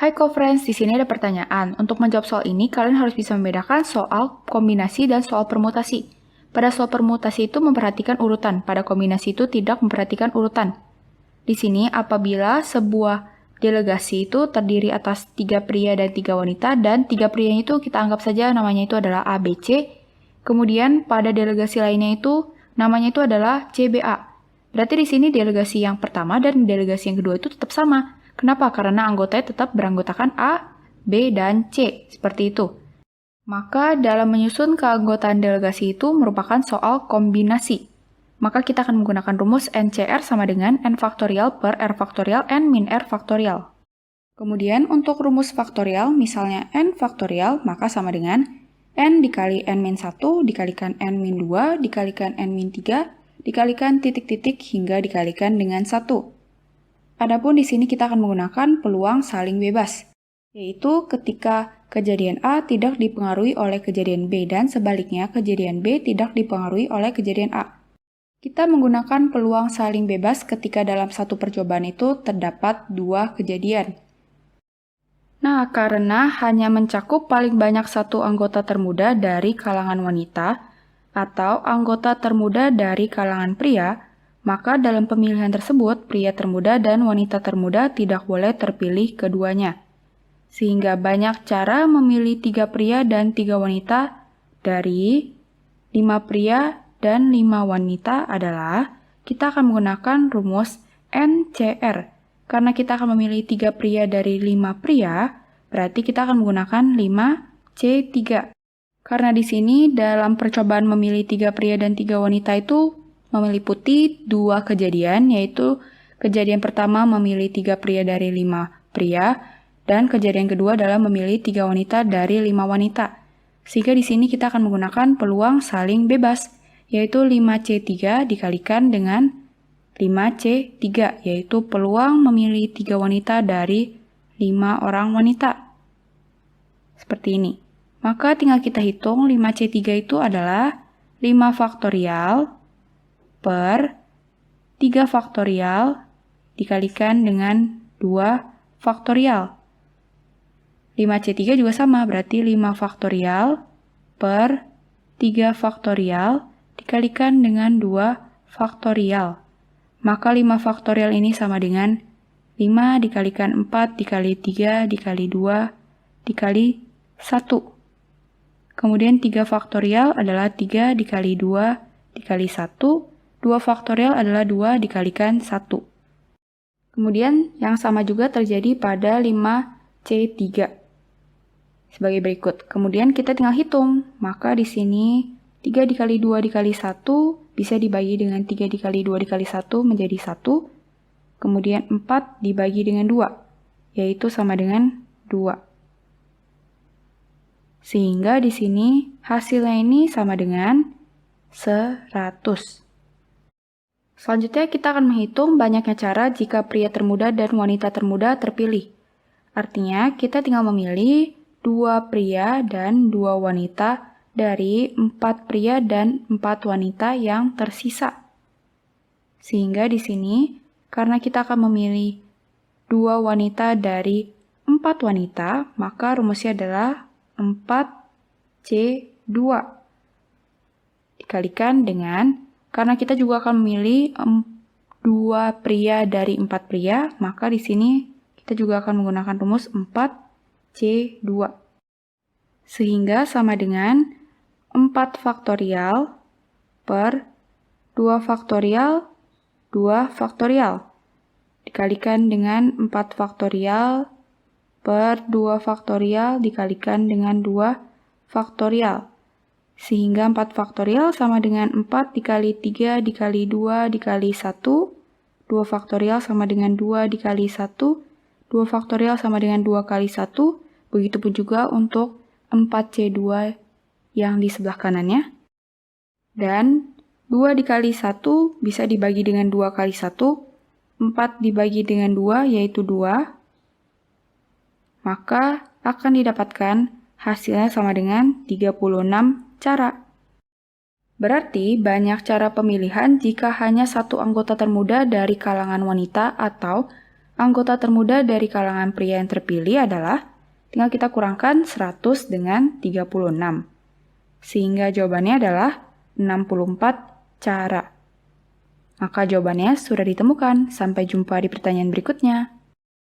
Hai co-friends, di sini ada pertanyaan. Untuk menjawab soal ini, kalian harus bisa membedakan soal kombinasi dan soal permutasi. Pada soal permutasi itu memperhatikan urutan, pada kombinasi itu tidak memperhatikan urutan. Di sini, apabila sebuah delegasi itu terdiri atas 3 pria dan 3 wanita, dan 3 prianya itu kita anggap saja namanya itu adalah A, B, C. Kemudian pada delegasi lainnya itu namanya itu adalah C, B, A. Berarti di sini delegasi yang pertama dan delegasi yang kedua itu tetap sama. Kenapa? Karena anggotanya tetap beranggotakan A, B, dan C. Seperti itu. Maka dalam menyusun keanggotaan delegasi itu merupakan soal kombinasi. Maka kita akan menggunakan rumus NCR sama dengan N faktorial per R faktorial N min R faktorial. Kemudian untuk rumus faktorial, misalnya N faktorial, maka sama dengan N dikali N min 1 dikalikan N min 2 dikalikan N min 3 dikalikan titik-titik hingga dikalikan dengan 1. Adapun di sini kita akan menggunakan peluang saling bebas, yaitu ketika kejadian A tidak dipengaruhi oleh kejadian B dan sebaliknya kejadian B tidak dipengaruhi oleh kejadian A. Kita menggunakan peluang saling bebas ketika dalam satu percobaan itu terdapat 2 kejadian. Nah, karena hanya mencakup paling banyak satu anggota termuda dari kalangan wanita atau anggota termuda dari kalangan pria, maka dalam pemilihan tersebut, pria termuda dan wanita termuda tidak boleh terpilih keduanya. Sehingga banyak cara memilih 3 pria dan 3 wanita dari 5 pria dan 5 wanita adalah kita akan menggunakan rumus NCR. Karena kita akan memilih 3 pria dari 5 pria, berarti kita akan menggunakan 5C3. Karena di sini dalam percobaan memilih 3 pria dan 3 wanita itu meliputi 2 kejadian, yaitu kejadian pertama memilih 3 pria dari 5 pria, dan kejadian kedua adalah memilih 3 wanita dari 5 wanita. Sehingga di sini kita akan menggunakan peluang saling bebas, yaitu 5C3 dikalikan dengan 5C3, yaitu peluang memilih 3 wanita dari 5 orang wanita. Seperti ini. Maka tinggal kita hitung 5C3 itu adalah 5 faktorial per 3 faktorial dikalikan dengan 2 faktorial. 5C3 juga sama, berarti 5 faktorial per 3 faktorial dikalikan dengan 2 faktorial. Maka 5 faktorial ini sama dengan 5 dikalikan 4 dikali 3 dikali 2 dikali 1. Kemudian 3 faktorial adalah 3 dikali 2 dikali 1. 2 faktorial adalah 2 dikalikan 1. Kemudian yang sama juga terjadi pada 5C3. Sebagai berikut. Kemudian kita tinggal hitung. Maka di sini 3 dikali 2 dikali 1 bisa dibagi dengan 3 dikali 2 dikali 1 menjadi 1. Kemudian 4 dibagi dengan 2, yaitu sama dengan 2. Sehingga di sini hasilnya ini sama dengan 100. Selanjutnya kita akan menghitung banyaknya cara jika pria termuda dan wanita termuda terpilih. Artinya kita tinggal memilih 2 pria dan 2 wanita dari 4 pria dan 4 wanita yang tersisa. Sehingga di sini karena kita akan memilih 2 wanita dari 4 wanita, maka rumusnya adalah 4C2 dikalikan dengan karena kita juga akan memilih 2 pria dari 4 pria, maka di sini kita juga akan menggunakan rumus 4C2. Sehingga sama dengan 4 faktorial per 2 faktorial, 2 faktorial. Dikalikan dengan 4 faktorial per 2 faktorial dikalikan dengan 2 faktorial. Sehingga 4 faktorial sama dengan 4 dikali 3 dikali 2 dikali 1. 2 faktorial sama dengan 2 dikali 1. 2 faktorial sama dengan 2 kali 1. Begitupun juga untuk 4C2 yang di sebelah kanannya. Dan 2 dikali 1 bisa dibagi dengan 2 kali 1. 4 dibagi dengan 2 yaitu 2. Maka akan didapatkan hasilnya sama dengan 36 cara. Berarti banyak cara pemilihan jika hanya satu anggota termuda dari kalangan wanita atau Anggota termuda dari kalangan pria yang terpilih adalah, tinggal kita kurangkan 100 dengan 36. Sehingga jawabannya adalah 64 cara. Maka jawabannya sudah ditemukan. Sampai jumpa di pertanyaan berikutnya.